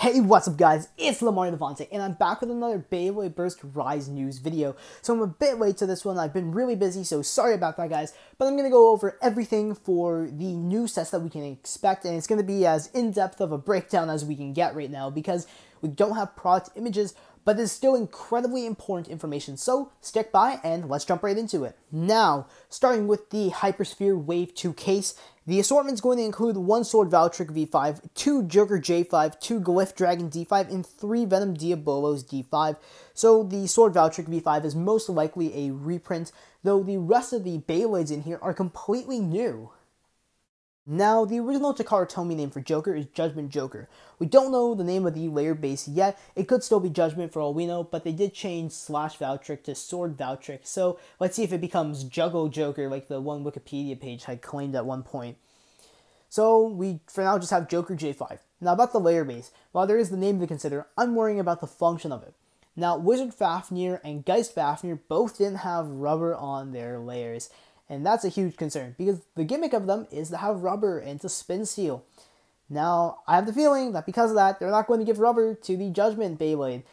Hey, what's up guys, it's Lamar Devante, and I'm back with another Beyblade Burst Rise news video. So I'm a bit late to this one, I've been really busy, so sorry about that guys, but I'm going to go over everything for the new sets that we can expect, and it's going to be as in-depth of a breakdown as we can get right now, because we don't have product images, but it's still incredibly important information, so stick by and let's jump right into it. Now, starting with the Hypersphere Wave 2 case, the assortment is going to include 1 Sword Valtryek V5, 2 Joker J5, 2 Glyph Dragon D5, and 3 Venom Diabolos D5. So the Sword Valtryek V5 is most likely a reprint, though the rest of the Beyblades in here are completely new. Now, the original Takara Tomy name for Joker is Judgment Joker. We don't know the name of the layer base yet. It could still be Judgment for all we know, but they did change Slash Valtryek to Sword Valtryek, so let's see if it becomes Juggle Joker like the one Wikipedia page had claimed at one point. So we, for now, just have Joker J5. Now about the layer base, while there is the name to consider, I'm worrying about the function of it. Now, Wizard Fafnir and Geist Fafnir both didn't have rubber on their layers. And that's a huge concern, because the gimmick of them is to have rubber and to spin seal. Now, I have the feeling that because of that, they're not going to give rubber to the Judgment Beyblade.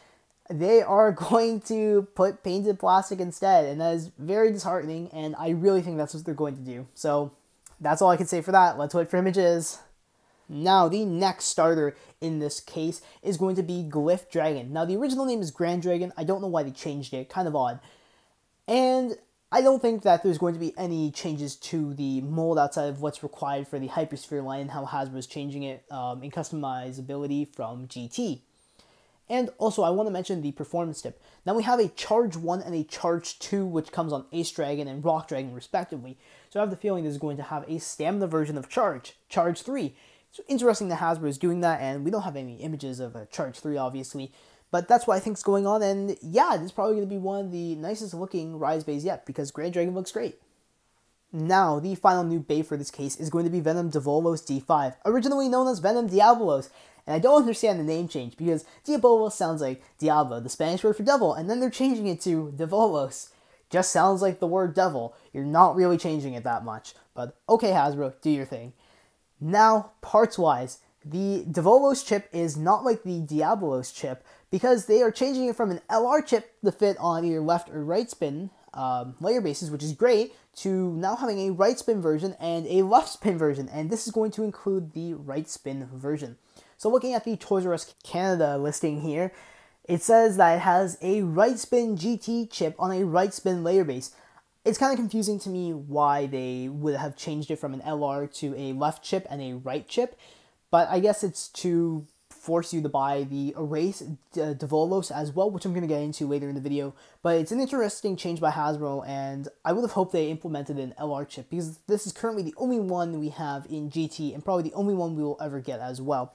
They are going to put painted plastic instead, and that is very disheartening, and I really think that's what they're going to do. So, that's all I can say for that. Let's wait for images. Now, the next starter in this case is going to be Glyph Dragon. Now, the original name is Grand Dragon. I don't know why they changed it. Kind of odd. And I don't think that there's going to be any changes to the mold outside of what's required for the Hypersphere line and how Hasbro is changing it in customizability from GT. And also, I want to mention the performance tip. Now we have a Charge 1 and a Charge 2, which comes on Ace Dragon and Rock Dragon, respectively. So I have the feeling this is going to have a Stamina version of Charge 3. It's interesting that Hasbro is doing that, and we don't have any images of a Charge 3, obviously. But that's what I think is going on, and yeah, this is probably going to be one of the nicest looking Rise Bays yet, because Grand Dragon looks great. Now, the final new Bay for this case is going to be Venom Diabolos D5, originally known as Venom Diabolos. And I don't understand the name change, because Diabolos sounds like Diablo, the Spanish word for devil, and then they're changing it to Diabolos. Just sounds like the word devil. You're not really changing it that much. But okay, Hasbro, do your thing. Now, parts-wise, the Diabolos chip is not like the Diabolos chip, because they are changing it from an LR chip to fit on either left or right spin layer bases, which is great, to now having a right spin version and a left spin version, and this is going to include the right spin version. So looking at the Toys R Us Canada listing here, it says that it has a right spin GT chip on a right spin layer base. It's kind of confusing to me why they would have changed it from an LR to a left chip and a right chip, but I guess it's to force you to buy the Erase Diabolos as well, which I'm going to get into later in the video. But it's an interesting change by Hasbro, and I would have hoped they implemented an LR chip, because this is currently the only one we have in GT, and probably the only one we will ever get as well.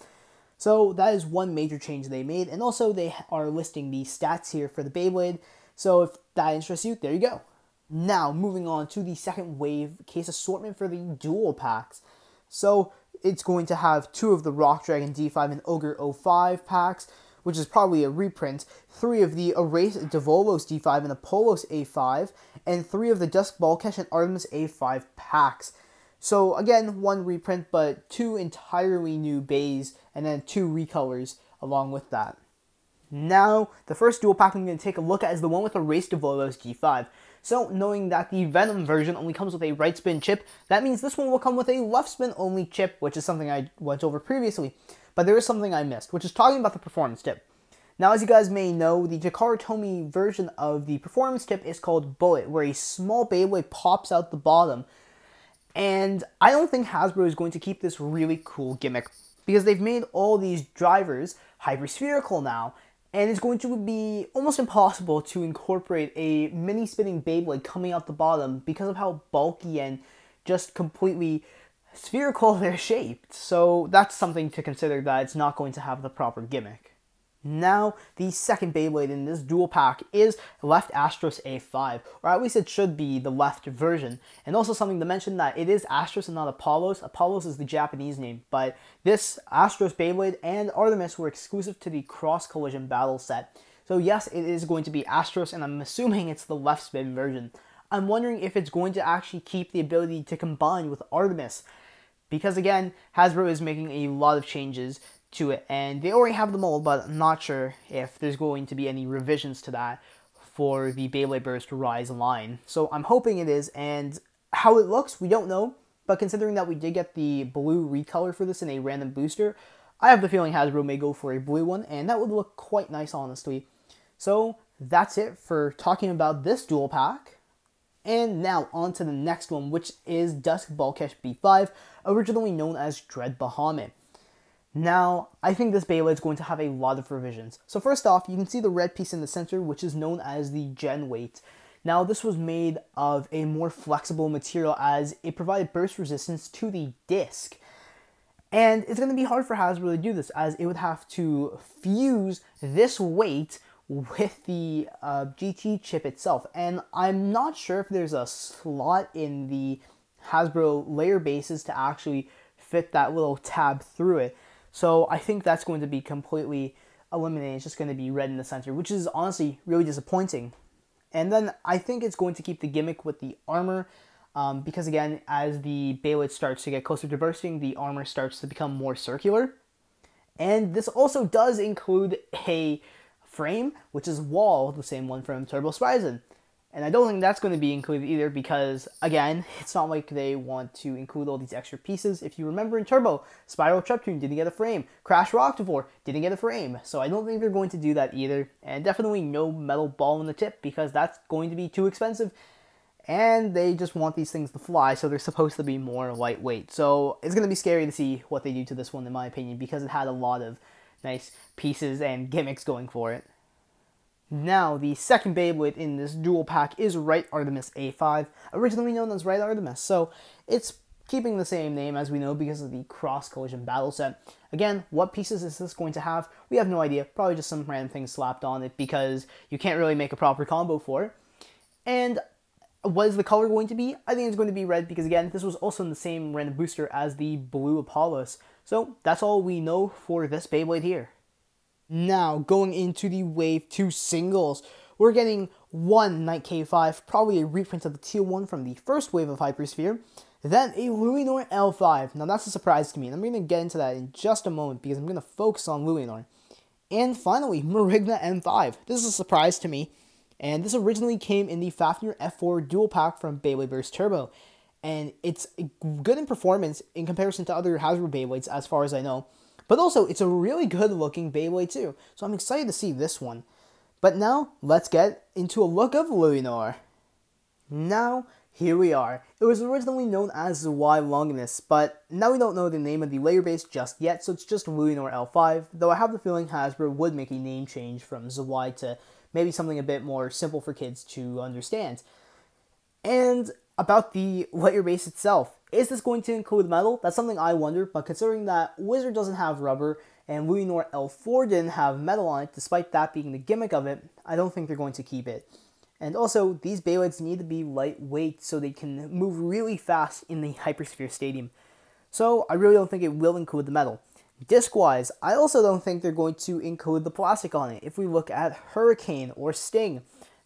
So that is one major change they made, and also they are listing the stats here for the Beyblade, so if that interests you, there you go. Now, moving on to the second wave case assortment for the dual packs. So it's going to have 2 of the Rock Dragon D5 and Ogre 05 packs, which is probably a reprint, 3 of the Erase Diabolos D5 and Apollos A5, and 3 of the Dusk Balkesh and Artemis A5 packs. So again, 1 reprint, but 2 entirely new bays, and then 2 recolors along with that. Now, the first dual pack I'm going to take a look at is the one with Erase Diabolos G5. So, knowing that the Venom version only comes with a right spin chip, that means this one will come with a left spin only chip, which is something I went over previously. But there is something I missed, which is talking about the performance tip. Now, as you guys may know, the Takara Tomy version of the performance tip is called Bullet, where a small Beyblade pops out the bottom. And I don't think Hasbro is going to keep this really cool gimmick, because they've made all these drivers hyperspherical now, and it's going to be almost impossible to incorporate a mini spinning Beyblade coming out the bottom because of how bulky and just completely spherical they're shaped. So that's something to consider, that it's not going to have the proper gimmick. Now, the second Beyblade in this dual pack is Left Astros A5, or at least it should be the left version. And also something to mention that it is Astros and not Apollos. Apollos is the Japanese name, but this Astros Beyblade and Artemis were exclusive to the Cross Collision Battle set. So yes, it is going to be Astros, and I'm assuming it's the left spin version. I'm wondering if it's going to actually keep the ability to combine with Artemis, because again, Hasbro is making a lot of changes to it, and they already have the mold, but I'm not sure if there's going to be any revisions to that for the Beyblade Burst Rise line. So I'm hoping it is, and how it looks, we don't know, but considering that we did get the blue recolor for this in a random booster, I have the feeling Hasbro may go for a blue one, and that would look quite nice, honestly. So that's it for talking about this dual pack. And now on to the next one, which is Dusk Balkesh B5, originally known as Dread Bahamut. Now, I think this Beyblade is going to have a lot of revisions. So first off, you can see the red piece in the center, which is known as the Gen Weight. Now, this was made of a more flexible material as it provided burst resistance to the disc. And it's going to be hard for Hasbro to do this, as it would have to fuse this weight with the GT chip itself. And I'm not sure if there's a slot in the Hasbro layer bases to actually fit that little tab through it. So I think that's going to be completely eliminated. It's just going to be red in the center, which is honestly really disappointing. And then I think it's going to keep the gimmick with the armor, because again, as the Beyblade starts to get closer to bursting, the armor starts to become more circular. And this also does include a frame, which is Wall, the same one from Turbo Spryzen. And I don't think that's going to be included either because, again, it's not like they want to include all these extra pieces. If you remember in Turbo, Spiral Treptune didn't get a frame. Crash Roctivore didn't get a frame. So I don't think they're going to do that either. And definitely no metal ball in the tip because that's going to be too expensive. And they just want these things to fly, so they're supposed to be more lightweight. So it's going to be scary to see what they do to this one, in my opinion, because it had a lot of nice pieces and gimmicks going for it. Now, the second Beyblade in this dual pack is Right Artemis A5, originally known as Right Artemis, so it's keeping the same name as we know because of the Cross Collision battle set. Again, what pieces is this going to have? We have no idea, probably just some random things slapped on it because you can't really make a proper combo for it. And what is the color going to be? I think it's going to be red because again, this was also in the same random booster as the Blue Apollos. So that's all we know for this Beyblade here. Now, going into the Wave 2 singles, we're getting one Night K5, probably a reprint of the teal one from the first wave of Hypersphere, then a Luinor L5. Now, that's a surprise to me, and I'm going to get into that in just a moment because I'm going to focus on Luinor. And finally, Marigna M5. This is a surprise to me, and this originally came in the Fafnir F4 dual pack from Beyblade Burst Turbo, and it's good in performance in comparison to other Hasbro Beyblades as far as I know. But also, it's a really good looking Beyblade too, so I'm excited to see this one. But now, let's get into a look of Luinor. Now, here we are. It was originally known as Zwei Longinus, but now we don't know the name of the layer base just yet, so it's just Luinor L5, though I have the feeling Hasbro would make a name change from Zwei to maybe something a bit more simple for kids to understand. And about the layer base itself, is this going to include metal? That's something I wonder, but considering that Wizard doesn't have rubber and Luinor L4 didn't have metal on it, despite that being the gimmick of it, I don't think they're going to keep it. And also, these Beyblades need to be lightweight so they can move really fast in the Hypersphere Stadium. So I really don't think it will include the metal. Disc-wise, I also don't think they're going to include the plastic on it. If we look at Hurricane or Sting,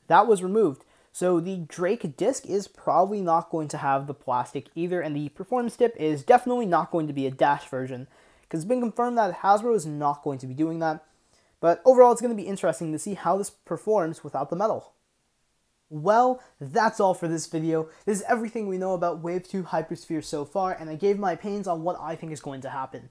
that was removed. So the Drake disc is probably not going to have the plastic either, and the performance tip is definitely not going to be a dash version, because it's been confirmed that Hasbro is not going to be doing that. But overall, it's going to be interesting to see how this performs without the metal. Well, that's all for this video. This is everything we know about Wave 2 Hypersphere so far, and I gave my opinions on what I think is going to happen.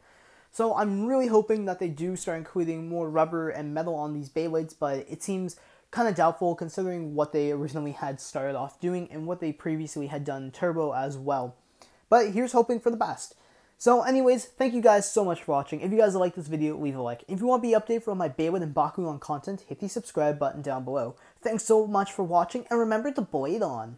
So I'm really hoping that they do start including more rubber and metal on these Beyblades, but it seems kind of doubtful considering what they originally had started off doing and what they previously had done in Turbo as well. But here's hoping for the best. So anyways, thank you guys so much for watching. If you guys like this video, leave a like. If you want to be updated for all my Beyblade and Bakugan content, hit the subscribe button down below. Thanks so much for watching, and remember to blade on!